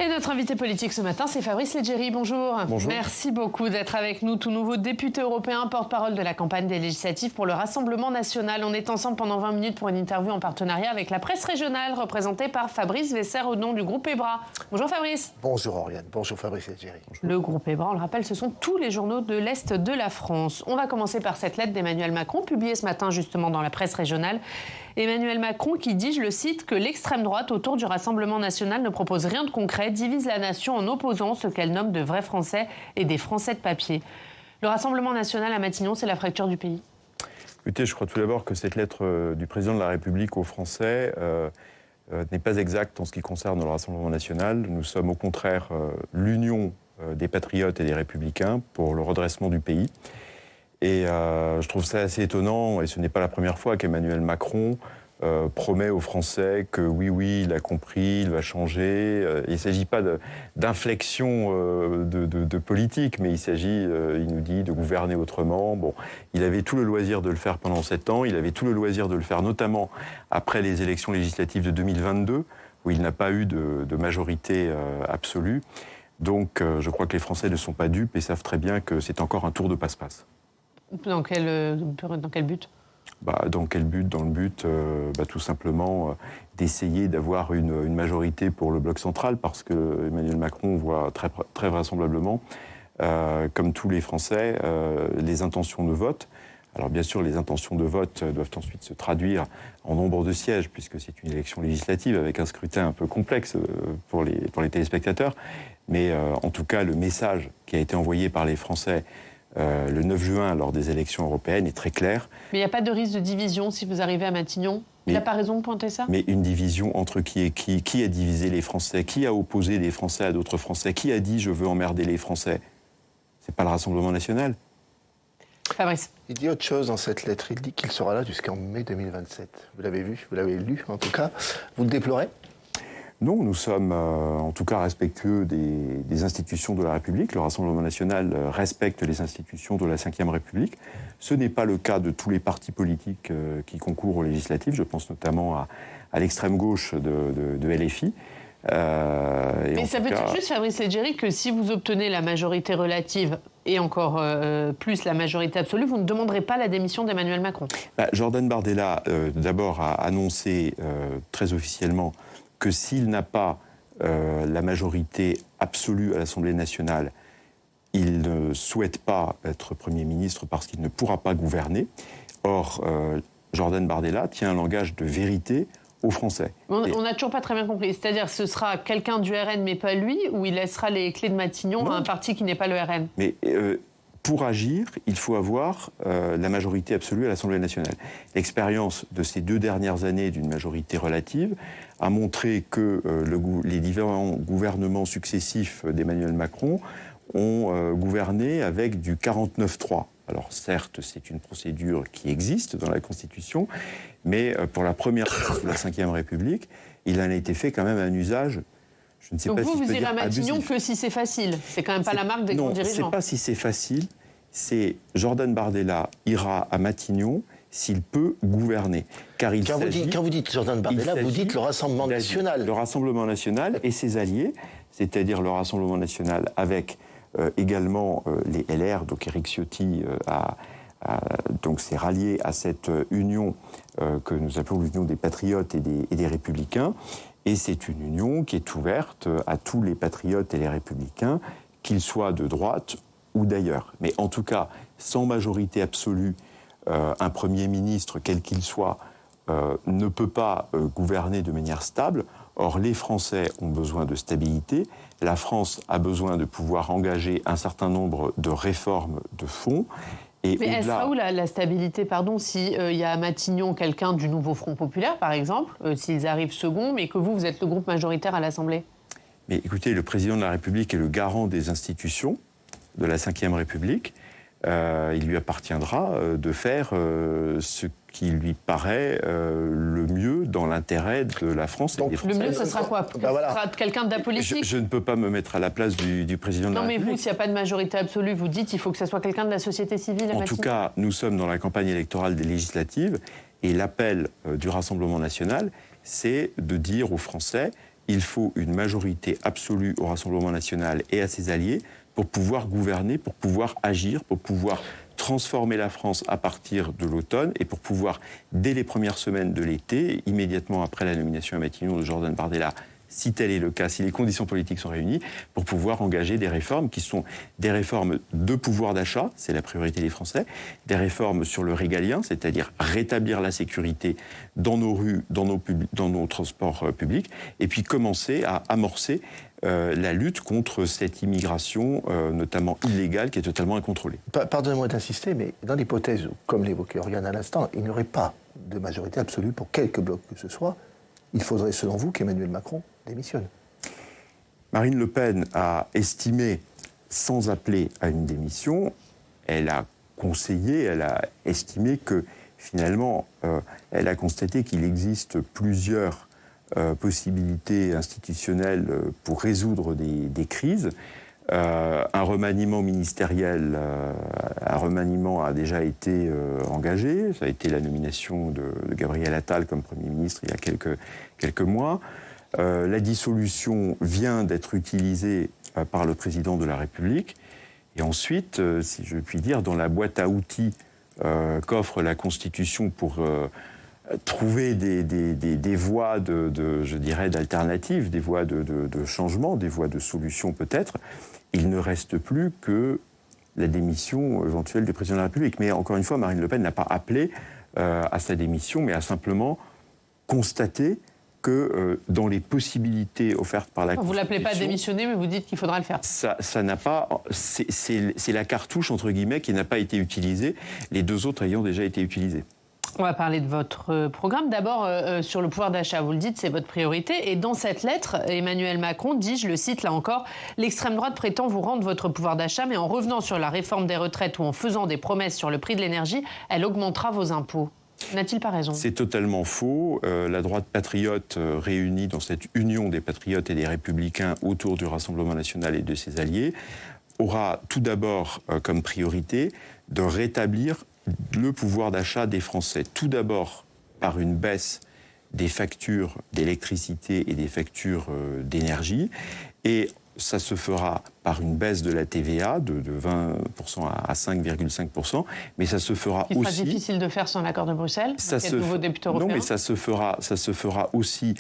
Et notre invité politique ce matin, c'est Fabrice Leggeri. Bonjour. Bonjour. Merci beaucoup d'être avec nous. Tout nouveau député européen, porte-parole de la campagne des législatives pour le Rassemblement national. On est ensemble pendant 20 minutes pour une interview en partenariat avec la presse régionale, représentée par Fabrice Wesser au nom du groupe EBRA. Bonjour Fabrice. Bonjour Oriane, bonjour Fabrice Leggeri. Le groupe EBRA, on le rappelle, ce sont tous les journaux de l'Est de la France. On va commencer par cette lettre d'Emmanuel Macron, publiée ce matin justement dans la presse régionale. Emmanuel Macron qui dit, je le cite, que l'extrême droite autour du Rassemblement national ne propose rien de concret, divise la nation en opposant ce qu'elle nomme de vrais Français et des Français de papier. Le Rassemblement national à Matignon, c'est la fracture du pays. Écoutez, je crois tout d'abord que cette lettre du président de la République aux Français n'est pas exacte en ce qui concerne le Rassemblement national. Nous sommes au contraire l'union des patriotes et des républicains pour le redressement du pays. Et je trouve ça assez étonnant, et ce n'est pas la première fois qu'Emmanuel Macron promet aux Français que oui, il a compris, il va changer. Il ne s'agit pas d'inflexion de politique, mais il s'agit, il nous dit, de gouverner autrement. Bon, il avait tout le loisir de le faire pendant 7 ans, il avait tout le loisir de le faire notamment après les élections législatives de 2022, où il n'a pas eu de majorité absolue. Donc je crois que les Français ne sont pas dupes et savent très bien que c'est encore un tour de passe-passe. Dans quel but ? Dans quel but ? Dans le but, tout simplement, d'essayer d'avoir une majorité pour le bloc central, parce que Emmanuel Macron voit très vraisemblablement, comme tous les Français, les intentions de vote. Alors bien sûr, les intentions de vote doivent ensuite se traduire en nombre de sièges, puisque c'est une élection législative avec un scrutin un peu complexe pour les téléspectateurs. Mais en tout cas, le message qui a été envoyé par les Français le 9 juin, lors des élections européennes, est très clair. Mais il n'y a pas de risque de division si vous arrivez à Matignon ? Il n'a pas raison de pointer ça ? Mais une division entre qui et qui ? Qui a divisé les Français ? Qui a opposé les Français à d'autres Français ? Qui a dit « je veux emmerder les Français » ? C'est pas le Rassemblement national. Fabrice. Il dit autre chose dans cette lettre. Il dit qu'il sera là jusqu'en mai 2027. Vous l'avez vu, vous l'avez lu en tout cas. Vous le déplorez ? Non, nous sommes en tout cas respectueux des institutions de la République. Le Rassemblement national respecte les institutions de la Ve République. Ce n'est pas le cas de tous les partis politiques qui concourent aux législatives. Je pense notamment à l'extrême gauche de LFI. Mais ça veut dire juste, Fabrice Leggeri, que si vous obtenez la majorité relative et encore plus la majorité absolue, vous ne demanderez pas la démission d'Emmanuel Macron ? Jordan Bardella, d'abord, a annoncé très officiellement que s'il n'a pas la majorité absolue à l'Assemblée nationale, il ne souhaite pas être Premier ministre parce qu'il ne pourra pas gouverner. Or, Jordan Bardella tient un langage de vérité aux Français. On n'a toujours pas très bien compris. C'est-à-dire ce sera quelqu'un du RN mais pas lui, ou il laissera les clés de Matignon à un parti qui n'est pas le RN ? Mais pour agir, il faut avoir la majorité absolue à l'Assemblée nationale. L'expérience de ces 2 dernières années d'une majorité relative a montré que les différents gouvernements successifs d'Emmanuel Macron ont gouverné avec du 49-3. Alors certes, c'est une procédure qui existe dans la Constitution, mais pour la première fois sous la Ve République, il en a été fait quand même un usage. Je ne sais Donc pas vous, si vous irez à Matignon abusif. Que si c'est facile. C'est quand même pas la marque des grands dirigeants. Non, c'est pas si c'est facile. C'est Jordan Bardella ira à Matignon s'il peut gouverner. Car quand vous dites Jordan Bardella, vous dites le Rassemblement national. Le Rassemblement national et ses alliés, c'est-à-dire le Rassemblement national avec également les LR, donc Éric Ciotti donc s'est rallié à cette union que nous appelons l'union des patriotes et des républicains. Et c'est une union qui est ouverte à tous les patriotes et les républicains, qu'ils soient de droite ou d'ailleurs. Mais en tout cas, sans majorité absolue, un Premier ministre, quel qu'il soit, ne peut pas gouverner de manière stable. Or, les Français ont besoin de stabilité. La France a besoin de pouvoir engager un certain nombre de réformes de fond. Et mais elle sera où la stabilité, s'il y a à Matignon quelqu'un du nouveau Front populaire, par exemple, s'ils arrivent second, mais que vous êtes le groupe majoritaire à l'Assemblée ? Mais écoutez, le président de la République est le garant des institutions de la Ve République. Il lui appartiendra de faire ce qui lui paraît le mieux dans l'intérêt de la France. Donc, et des Français. Le mieux, ce sera quoi ? Ce sera quelqu'un d'apolitique ? Je ne peux pas me mettre à la place du président de la République. Non, mais vous, s'il n'y a pas de majorité absolue, vous dites qu'il faut que ce soit quelqu'un de la société civile. En tout cas, nous sommes dans la campagne électorale des législatives et l'appel du Rassemblement national, c'est de dire aux Français il faut une majorité absolue au Rassemblement national et à ses alliés pour pouvoir gouverner, pour pouvoir agir, pour pouvoir transformer la France à partir de l'automne et pour pouvoir, dès les premières semaines de l'été, immédiatement après la nomination à Matignon de Jordan Bardella, si tel est le cas, si les conditions politiques sont réunies, pour pouvoir engager des réformes qui sont des réformes de pouvoir d'achat, c'est la priorité des Français, des réformes sur le régalien, c'est-à-dire rétablir la sécurité dans nos rues, dans nos transports publics, et puis commencer à amorcer la lutte contre cette immigration, notamment illégale, qui est totalement incontrôlée. Pardonnez-moi d'insister, mais dans l'hypothèse où, comme l'évoquait Oriane à l'instant, il n'y aurait pas de majorité absolue pour quelque bloc que ce soit, il faudrait, selon vous, qu'Emmanuel Macron démissionne. Marine Le Pen a estimé, sans appeler à une démission, elle a conseillé, elle a estimé que finalement, elle a constaté qu'il existe plusieurs possibilités institutionnelles pour résoudre des crises. Un remaniement ministériel, un remaniement a déjà été engagé. Ça a été la nomination de Gabriel Attal comme Premier ministre il y a quelques mois. La dissolution vient d'être utilisée par le président de la République. Et ensuite, si je puis dire, dans la boîte à outils qu'offre la Constitution pour trouver des voies je dirais, d'alternatives, des voies de changement, des voies de solution peut-être, il ne reste plus que la démission éventuelle du président de la République. Mais encore une fois, Marine Le Pen n'a pas appelé à sa démission, mais a simplement constaté que dans les possibilités offertes par la Constitution... Vous l'appelez pas démissionner, mais vous dites qu'il faudra le faire. Ça n'a pas... C'est la cartouche, entre guillemets, qui n'a pas été utilisée, les deux autres ayant déjà été utilisées. On va parler de votre programme. D'abord, sur le pouvoir d'achat, vous le dites, c'est votre priorité. Et dans cette lettre, Emmanuel Macron dit, je le cite là encore, « L'extrême droite prétend vous rendre votre pouvoir d'achat, mais en revenant sur la réforme des retraites ou en faisant des promesses sur le prix de l'énergie, elle augmentera vos impôts. » N'a-t-il pas raison ? C'est totalement faux. La droite patriote réunie dans cette union des patriotes et des républicains autour du Rassemblement national et de ses alliés aura tout d'abord comme priorité de rétablir le pouvoir d'achat des Français. Tout d'abord par une baisse des factures d'électricité et des factures d'énergie. Et ça se fera par une baisse de la TVA de 20% à 5,5%. Mais ça se fera aussi... Il sera difficile de faire sans l'accord de Bruxelles, avec de nouveaux députés européens. Non, mais ça se fera aussi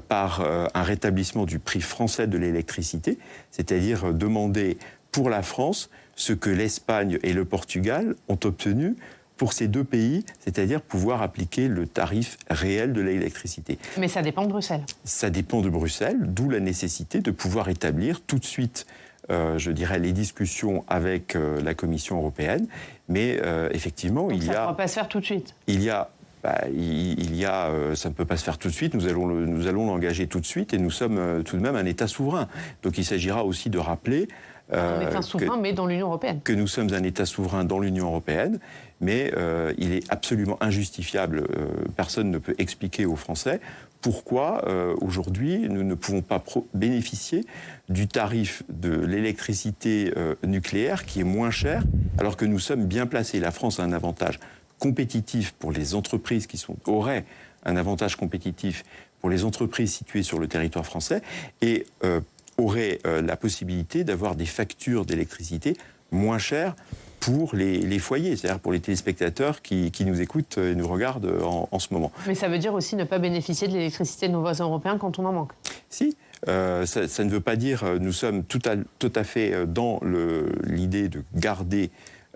par un rétablissement du prix français de l'électricité, c'est-à-dire demander pour la France ce que l'Espagne et le Portugal ont obtenu pour ces deux pays, c'est-à-dire pouvoir appliquer le tarif réel de l'électricité. Mais ça dépend de Bruxelles. Ça dépend de Bruxelles, d'où la nécessité de pouvoir établir tout de suite, je dirais, les discussions avec la Commission européenne. Mais effectivement, donc ça ne pourra pas se faire tout de suite. Ça ne peut pas se faire tout de suite, nous allons l'engager tout de suite et nous sommes tout de même un État souverain. Donc il s'agira aussi de rappeler... un État souverain, mais dans l'Union européenne. Que nous sommes un État souverain dans l'Union européenne, mais il est absolument injustifiable, personne ne peut expliquer aux Français pourquoi aujourd'hui nous ne pouvons pas bénéficier du tarif de l'électricité nucléaire qui est moins cher, alors que nous sommes bien placés. La France a un avantage compétitif pour les entreprises auraient un avantage compétitif pour les entreprises situées sur le territoire français et aurait la possibilité d'avoir des factures d'électricité moins chères pour les foyers, c'est-à-dire pour les téléspectateurs qui nous écoutent et nous regardent en ce moment. Mais ça veut dire aussi ne pas bénéficier de l'électricité de nos voisins européens quand on en manque. Si, ça ne veut pas dire... Nous sommes tout à fait dans l'idée de garder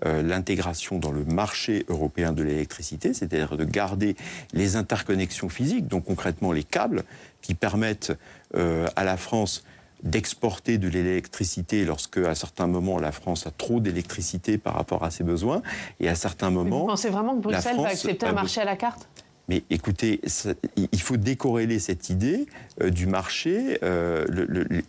l'intégration dans le marché européen de l'électricité, c'est-à-dire de garder les interconnexions physiques, donc concrètement les câbles, qui permettent à la France d'exporter de l'électricité lorsque, à certains moments, la France a trop d'électricité par rapport à ses besoins, et à certains moments... Mais vous pensez vraiment que Bruxelles va accepter un marché à la carte ? Mais écoutez, il faut décorréler cette idée du marché.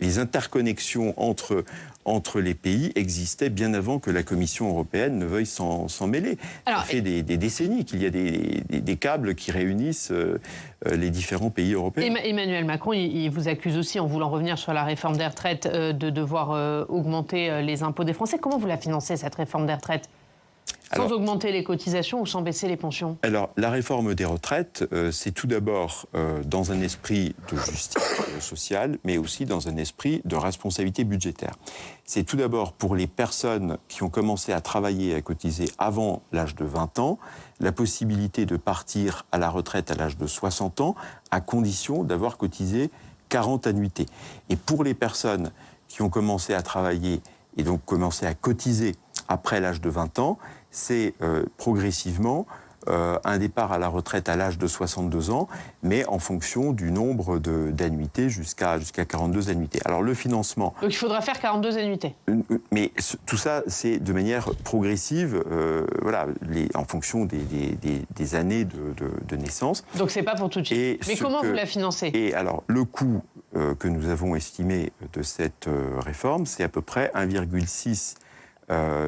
Les interconnexions entre les pays existaient bien avant que la Commission européenne ne veuille s'en mêler. Alors, ça fait des décennies qu'il y a des câbles qui réunissent les différents pays européens. Emmanuel Macron, il vous accuse aussi, en voulant revenir sur la réforme des retraites, de devoir augmenter les impôts des Français. Comment vous la financez, cette réforme des retraites ? Sans augmenter les cotisations ou sans baisser les pensions? Alors, la réforme des retraites, c'est tout d'abord dans un esprit de justice sociale, mais aussi dans un esprit de responsabilité budgétaire. C'est tout d'abord pour les personnes qui ont commencé à travailler et à cotiser avant l'âge de 20 ans, la possibilité de partir à la retraite à l'âge de 60 ans, à condition d'avoir cotisé 40 annuités. Et pour les personnes qui ont commencé à travailler et donc commencé à cotiser après l'âge de 20 ans, c'est progressivement un départ à la retraite à l'âge de 62 ans, mais en fonction du nombre d'annuités jusqu'à 42 annuités. Alors le financement... Donc il faudra faire 42 annuités. Mais tout ça, c'est de manière progressive, voilà, en fonction des années de naissance. Donc c'est pas pour tout de suite. Mais comment vous la financez? Et alors le coût que nous avons estimé de cette réforme, c'est à peu près 1,6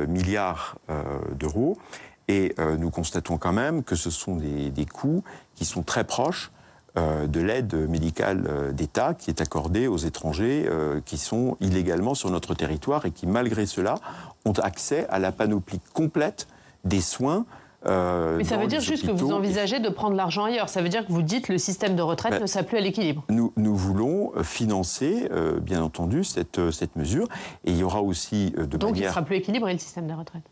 milliard d'euros. Et nous constatons quand même que ce sont des coûts qui sont très proches de l'aide médicale d'État qui est accordée aux étrangers qui sont illégalement sur notre territoire et qui, malgré cela, ont accès à la panoplie complète des soins. Mais ça veut dire juste que vous envisagez de prendre l'argent ailleurs. Ça veut dire que vous dites que le système de retraite ne sera plus à l'équilibre. Nous voulons financer, bien entendu, cette mesure. Et il y aura aussi Donc il ne sera plus équilibré, le système de retraite.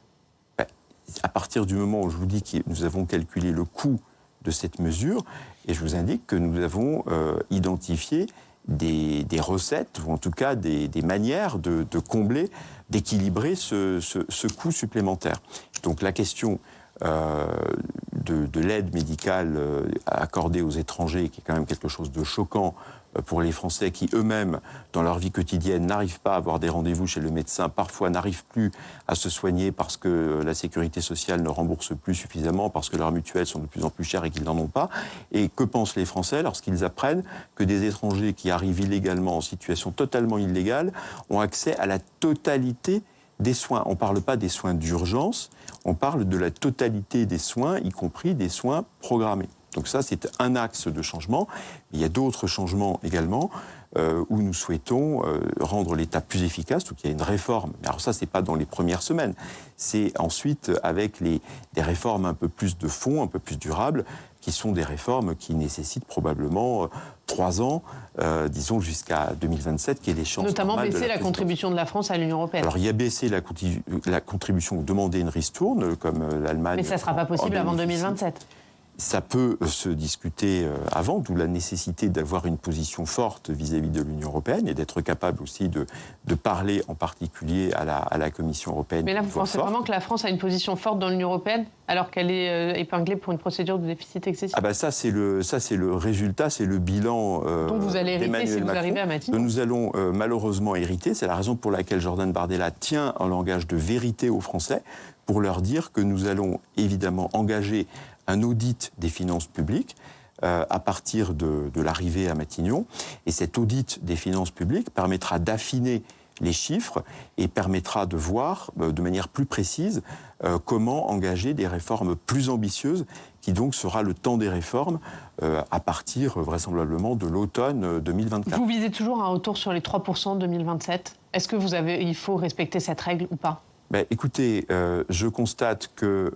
À partir du moment où je vous dis que nous avons calculé le coût de cette mesure, et je vous indique que nous avons identifié des recettes, ou en tout cas des manières de combler, d'équilibrer ce coût supplémentaire. Donc la question de l'aide médicale accordée aux étrangers, qui est quand même quelque chose de choquant pour les Français qui eux-mêmes, dans leur vie quotidienne, n'arrivent pas à avoir des rendez-vous chez le médecin, parfois n'arrivent plus à se soigner parce que la sécurité sociale ne rembourse plus suffisamment, parce que leurs mutuelles sont de plus en plus chères et qu'ils n'en ont pas. Et que pensent les Français lorsqu'ils apprennent que des étrangers qui arrivent illégalement, en situation totalement illégale, ont accès à la totalité des soins? On ne parle pas des soins d'urgence, on parle de la totalité des soins, y compris des soins programmés. Donc ça, c'est un axe de changement. Il y a d'autres changements également où nous souhaitons rendre l'État plus efficace, donc il y a une réforme. Mais alors ça, c'est pas dans les premières semaines. C'est ensuite avec des réformes un peu plus de fond, un peu plus durables, qui sont des réformes qui nécessitent probablement 3 ans, disons jusqu'à 2027, qui est l'échéance notamment normale baisser la contribution de la France à l'Union européenne. Alors il y a baissé la contribution ou demander une ristourne, comme l'Allemagne... Mais ça ne sera pas possible avant 2027. Ça peut se discuter avant, d'où la nécessité d'avoir une position forte vis-à-vis de l'Union européenne et d'être capable aussi de parler en particulier à la Commission européenne. Mais là, vous pensez vraiment que la France a une position forte dans l'Union européenne alors qu'elle est épinglée pour une procédure de déficit excessif? Ah ben ça c'est le résultat, c'est le bilan dont vous allez hériter si vous arrivez à Matignon. Que nous allons malheureusement hériter. C'est la raison pour laquelle Jordan Bardella tient un langage de vérité aux Français pour leur dire que nous allons évidemment engager un audit des finances publiques à partir de l'arrivée à Matignon. Et cet audit des finances publiques permettra d'affiner les chiffres et permettra de voir de manière plus précise comment engager des réformes plus ambitieuses, qui donc sera le temps des réformes à partir vraisemblablement de l'automne 2024. Vous visez toujours un retour sur les 3% en 2027. Est-ce que il faut respecter cette règle ou pas? Écoutez, je constate que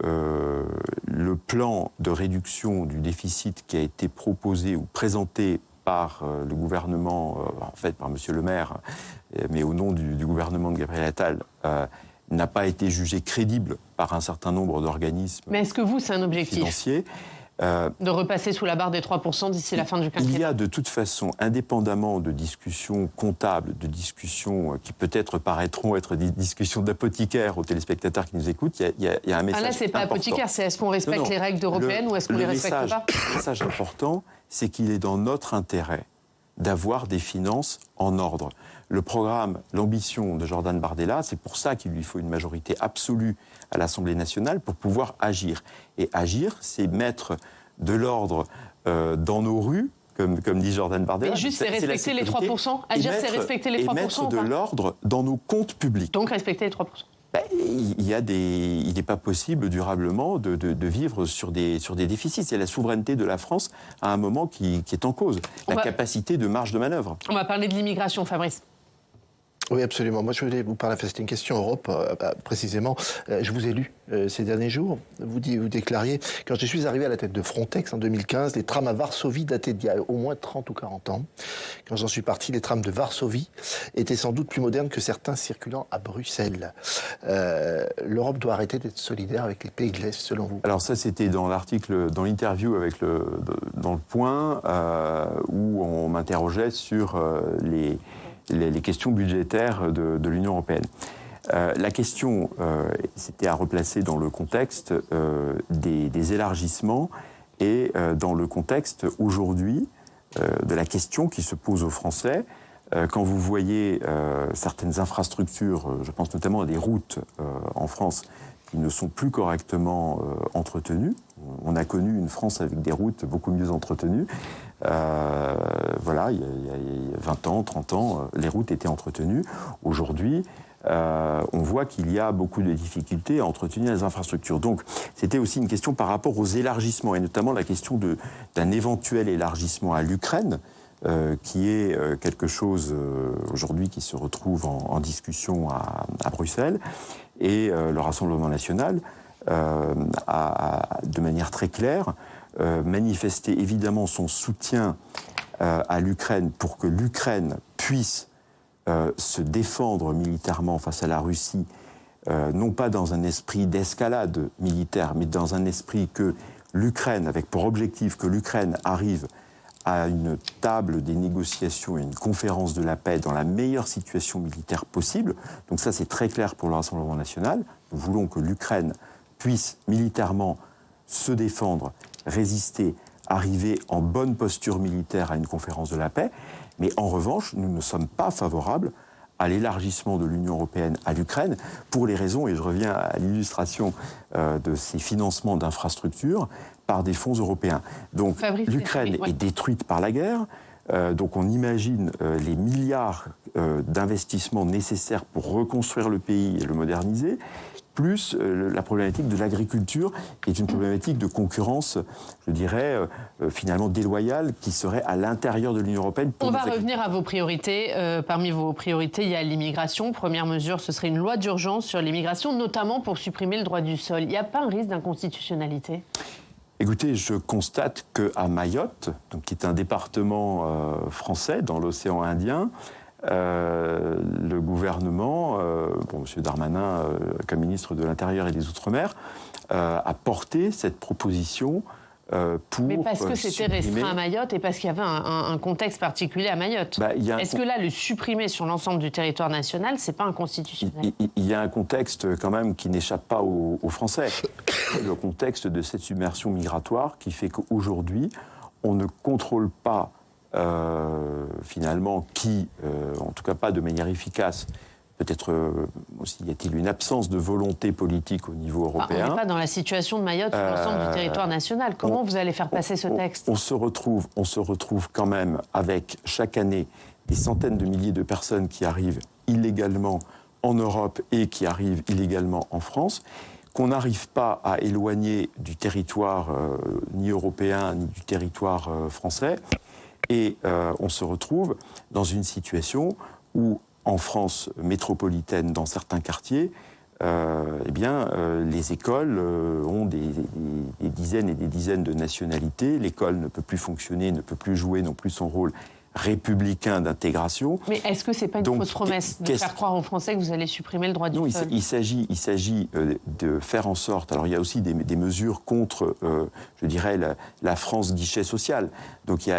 le plan de réduction du déficit qui a été proposé ou présenté par le gouvernement, en fait par M. Le Maire, mais au nom du gouvernement de Gabriel Attal, n'a pas été jugé crédible par un certain nombre d'organismes financiers. Mais est-ce que vous, c'est un objectif de repasser sous la barre des 3% d'ici la fin du quinquennat? Il y a de toute façon, indépendamment de discussions comptables, de discussions qui peut-être paraîtront être des discussions d'apothicaire aux téléspectateurs qui nous écoutent, il y a un message important. Là, c'est pas apothicaire, c'est est-ce qu'on respecte les règles européennes ou est-ce qu'on les respecte pas? Le message important, c'est qu'il est dans notre intérêt d'avoir des finances en ordre. Le programme, l'ambition de Jordan Bardella, c'est pour ça qu'il lui faut une majorité absolue à l'Assemblée nationale pour pouvoir agir. Et agir, c'est mettre de l'ordre dans nos rues, comme dit Jordan Bardella. Mais juste, c'est respecter les 3%. Agir, c'est respecter les 3%. Et mettre de l'ordre dans nos comptes publics. Donc respecter les 3%. Il n'est pas possible durablement de vivre sur des déficits. C'est la souveraineté de la France à un moment qui est en cause. La capacité de marge de manœuvre. On va parler de l'immigration, Fabrice. Oui, absolument. Moi, je voulais vous parler, c'était une question Europe, précisément. Je vous ai lu ces derniers jours. Vous déclariez, quand je suis arrivé à la tête de Frontex en 2015, les trams à Varsovie dataient d'il y a au moins 30 ou 40 ans. Quand j'en suis parti, les trams de Varsovie étaient sans doute plus modernes que certains circulant à Bruxelles. L'Europe doit arrêter d'être solidaire avec les pays de l'Est, selon vous? Alors ça, c'était dans l'article, dans l'interview dans Le Point, où on m'interrogeait sur les questions budgétaires de l'Union européenne. La question, c'était à replacer dans le contexte des élargissements et dans le contexte aujourd'hui de la question qui se pose aux Français. Quand vous voyez certaines infrastructures, je pense notamment à des routes en France qui ne sont plus correctement entretenues. On a connu une France avec des routes beaucoup mieux entretenues. Voilà, il y a 20 ans, 30 ans, les routes étaient entretenues. Aujourd'hui, on voit qu'il y a beaucoup de difficultés à entretenir les infrastructures. Donc, c'était aussi une question par rapport aux élargissements, et notamment la question d'un éventuel élargissement à l'Ukraine, qui est quelque chose aujourd'hui qui se retrouve en discussion à Bruxelles. Et le Rassemblement national a, de manière très claire, manifesté évidemment son soutien à l'Ukraine pour que l'Ukraine puisse se défendre militairement face à la Russie, non pas dans un esprit d'escalade militaire, mais dans un esprit que l'Ukraine, avec pour objectif que l'Ukraine arrive à une table des négociations et une conférence de la paix dans la meilleure situation militaire possible. Donc ça, c'est très clair pour le Rassemblement national. Nous voulons que l'Ukraine puisse militairement se défendre, résister, arriver en bonne posture militaire à une conférence de la paix. Mais en revanche, nous ne sommes pas favorables à l'élargissement de l'Union européenne à l'Ukraine pour les raisons, et je reviens à l'illustration de ces financements d'infrastructures, par des fonds européens. Donc l'Ukraine est détruite par la guerre, donc on imagine les milliards d'investissements nécessaires pour reconstruire le pays et le moderniser, plus la problématique de l'agriculture, qui est une problématique de concurrence, je dirais, finalement déloyale, qui serait à l'intérieur de l'Union européenne. On va revenir à vos priorités. Parmi vos priorités, il y a l'immigration. Première mesure, ce serait une loi d'urgence sur l'immigration, notamment pour supprimer le droit du sol. Il n'y a pas un risque d'inconstitutionnalité ? Écoutez, je constate qu'à Mayotte, donc, qui est un département français dans l'océan Indien, le gouvernement, M. Darmanin, comme ministre de l'Intérieur et des Outre-mer, a porté cette proposition pour... Mais parce que c'était restreint à Mayotte et parce qu'il y avait un contexte particulier à Mayotte. Est-ce que là, le supprimer sur l'ensemble du territoire national, c'est pas inconstitutionnel ? Il y a un contexte quand même qui n'échappe pas aux Français. Le contexte de cette submersion migratoire qui fait qu'aujourd'hui, on ne contrôle pas finalement qui, en tout cas pas de manière efficace, peut-être aussi y a-t-il une absence de volonté politique au niveau européen. On n'est pas dans la situation de Mayotte sur l'ensemble du territoire national. Comment vous allez faire passer ce texte ? On se retrouve quand même avec chaque année des centaines de milliers de personnes qui arrivent illégalement en Europe et qui arrivent illégalement en France, qu'on n'arrive pas à éloigner du territoire ni européen ni du territoire français. Et on se retrouve dans une situation où, en France métropolitaine, dans certains quartiers, les écoles ont des dizaines et des dizaines de nationalités. L'école ne peut plus fonctionner, ne peut plus jouer non plus son rôle républicain d'intégration. Mais est-ce que ce n'est pas une fausse promesse de faire croire aux Français que vous allez supprimer le droit du sol ? Il s'agit de faire en sorte... Alors, il y a aussi des mesures contre, je dirais, la France guichet social. Donc, il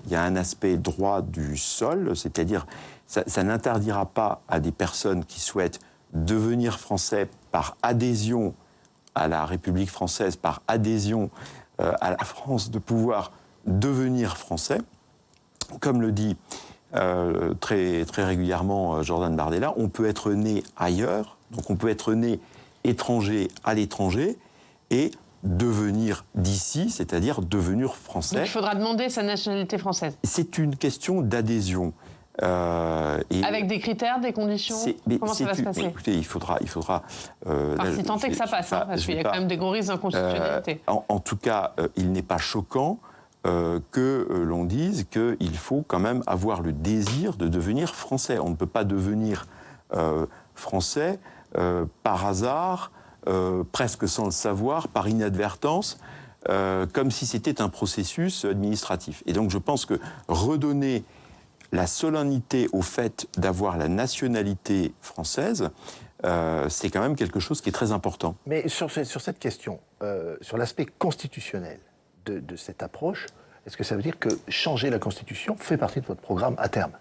y a un aspect droit du sol, c'est-à-dire ça n'interdira pas à des personnes qui souhaitent devenir français par adhésion à la République française, par adhésion à la France, de pouvoir devenir français. Comme le dit très, très régulièrement Jordan Bardella, on peut être né ailleurs, donc on peut être né étranger à l'étranger et devenir d'ici, c'est-à-dire devenir français. Donc il faudra demander sa nationalité française. C'est une question d'adhésion. Avec des critères, des conditions ? Comment ça va se passer ? Écoutez, il faudra si tant est que ça passe, parce qu'il y a quand même des gros risques d'inconstitutionnalité. En tout cas, il n'est pas choquant que l'on dise qu'il faut quand même avoir le désir de devenir français. On ne peut pas devenir français par hasard, presque sans le savoir, par inadvertance, comme si c'était un processus administratif. Et donc je pense que redonner la solennité au fait d'avoir la nationalité française, c'est quand même quelque chose qui est très important. Mais sur cette question, sur l'aspect constitutionnel de cette approche, est-ce que ça veut dire que changer la Constitution fait partie de votre programme à terme ?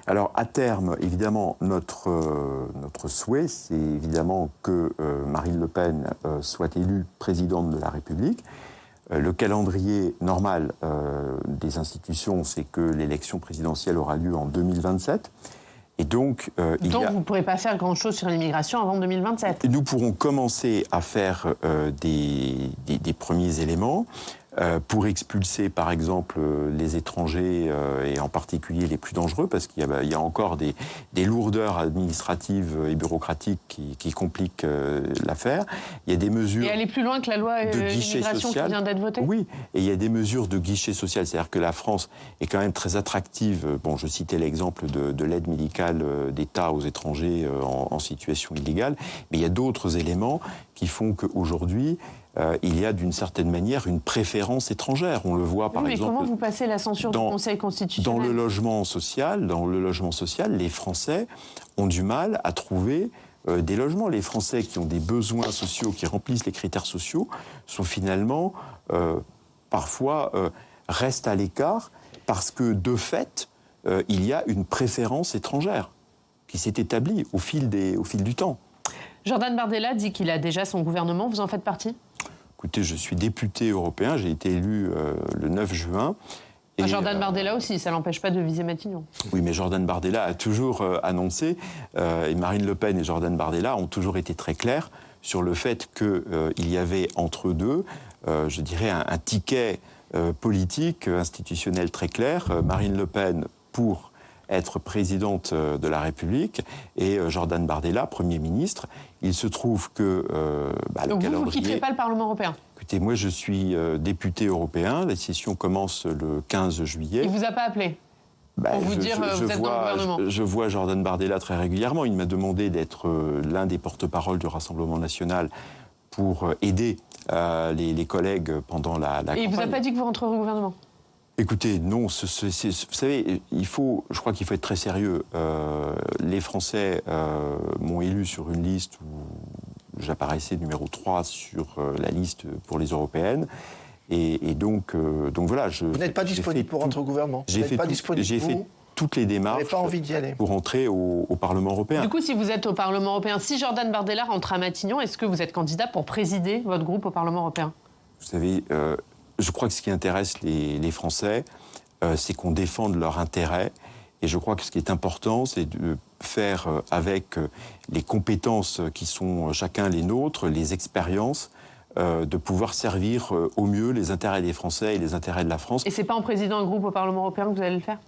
Alors, à terme, évidemment, notre souhait, c'est évidemment que Marine Le Pen soit élue présidente de la République. Le calendrier normal des institutions, c'est que l'élection présidentielle aura lieu en 2027. Et donc, vous ne pourrez pas faire grand-chose sur l'immigration avant 2027. Nous pourrons commencer à faire des premiers éléments pour expulser, par exemple, les étrangers et en particulier les plus dangereux, parce qu'il y a encore des lourdeurs administratives et bureaucratiques qui compliquent l'affaire. Il y a des mesures et aller plus loin que la loi immigration qui vient d'être votée. Oui, et il y a des mesures de guichet social, c'est-à-dire que la France est quand même très attractive. Bon, je citais l'exemple de l'aide médicale d'État aux étrangers en situation illégale, mais il y a d'autres éléments qui font qu'aujourd'hui, il y a d'une certaine manière une préférence étrangère. On le voit par exemple. Mais comment vous passez la censure du Conseil constitutionnel ? Dans le logement social, les Français ont du mal à trouver des logements. Les Français qui ont des besoins sociaux, qui remplissent les critères sociaux, sont finalement parfois restent à l'écart parce que de fait, il y a une préférence étrangère qui s'est établie au fil du temps. Jordan Bardella dit qu'il a déjà son gouvernement. Vous en faites partie ? Écoutez, je suis député européen, j'ai été élu le 9 juin. Et Jordan Bardella aussi, ça l'empêche pas de viser Matignon. Oui, mais Jordan Bardella a toujours annoncé, et Marine Le Pen et Jordan Bardella ont toujours été très clairs sur le fait qu'il y avait entre deux, je dirais, un ticket politique, institutionnel très clair. Marine Le Pen pour être présidente de la République et Jordan Bardella, Premier ministre. Il se trouve que donc vous ne quitterez pas le Parlement européen ? Écoutez, moi je suis député européen, la session commence le 15 juillet. Il ne vous a pas appelé pour vous dire vous êtes dans le gouvernement ? Je vois Jordan Bardella très régulièrement. Il m'a demandé d'être l'un des porte-parole du Rassemblement national pour aider les collègues pendant la campagne. Et il ne vous a pas dit que vous rentrerez au gouvernement ? Écoutez, non, vous savez, je crois qu'il faut être très sérieux. Les Français m'ont élu sur une liste où j'apparaissais numéro 3 sur la liste pour les européennes. Et donc voilà. Vous n'êtes pas disponible pour rentrer au gouvernement ? J'ai fait toutes les démarches pas envie d'y aller pour rentrer au Parlement européen. Du coup, si vous êtes au Parlement européen, si Jordan Bardella rentre à Matignon, est-ce que vous êtes candidat pour présider votre groupe au Parlement européen ? Vous savez, je crois que ce qui intéresse les Français, c'est qu'on défende leurs intérêts. Et je crois que ce qui est important, c'est de faire avec les compétences qui sont chacun les nôtres, les expériences, de pouvoir servir au mieux les intérêts des Français et les intérêts de la France. Et c'est pas en présidant un groupe au Parlement européen que vous allez le faire ?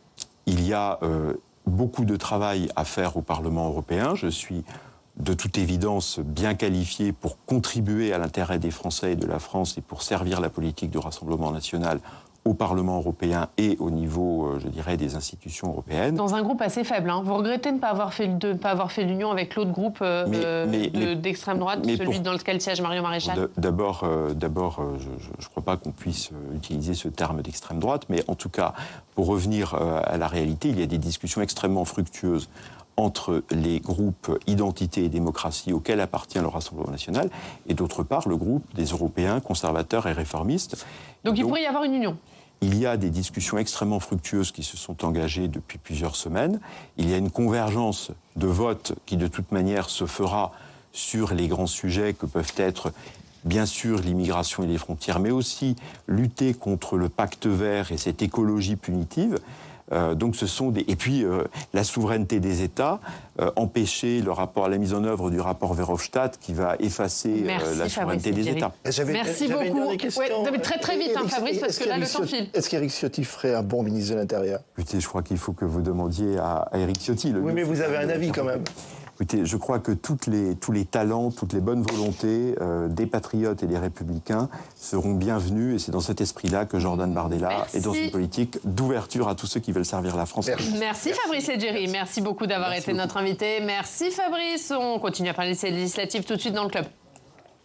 Il y a beaucoup de travail à faire au Parlement européen. Je suis de toute évidence bien qualifié pour contribuer à l'intérêt des Français et de la France et pour servir la politique du Rassemblement national au Parlement européen et au niveau, je dirais, des institutions européennes. Dans un groupe assez faible, hein. Vous regrettez de ne pas avoir fait l'union avec l'autre groupe d'extrême droite, celui dans lequel siège Marion Maréchal ? D'abord, je ne crois pas qu'on puisse utiliser ce terme d'extrême droite, mais en tout cas, pour revenir à la réalité, il y a des discussions extrêmement fructueuses entre les groupes Identité et Démocratie auxquels appartient le Rassemblement national et d'autre part le groupe des Européens conservateurs et réformistes. Donc il pourrait y avoir une union ? Il y a des discussions extrêmement fructueuses qui se sont engagées depuis plusieurs semaines. Il y a une convergence de vote qui de toute manière se fera sur les grands sujets que peuvent être bien sûr l'immigration et les frontières, mais aussi lutter contre le pacte vert et cette écologie punitive. Donc ce sont et puis la souveraineté des États, empêcher la mise en œuvre du rapport Verhofstadt qui va effacer la souveraineté des États. Merci beaucoup. Ouais, très très vite, Fabrice, parce que là le temps file. Est-ce qu'Éric Ciotti ferait un bon ministre de l'Intérieur ? Écoutez, je crois qu'il faut que vous demandiez à Éric Ciotti. Oui, mais vous avez un avis quand même. Écoutez, je crois que tous les talents, toutes les bonnes volontés des patriotes et des républicains seront bienvenus, et c'est dans cet esprit-là que Jordan Bardella est dans une politique d'ouverture à tous ceux qui veulent servir la France. Merci Fabrice Edjeri, merci beaucoup d'avoir été notre invité. Merci Fabrice, on continue à parler de ces législatives tout de suite dans le club.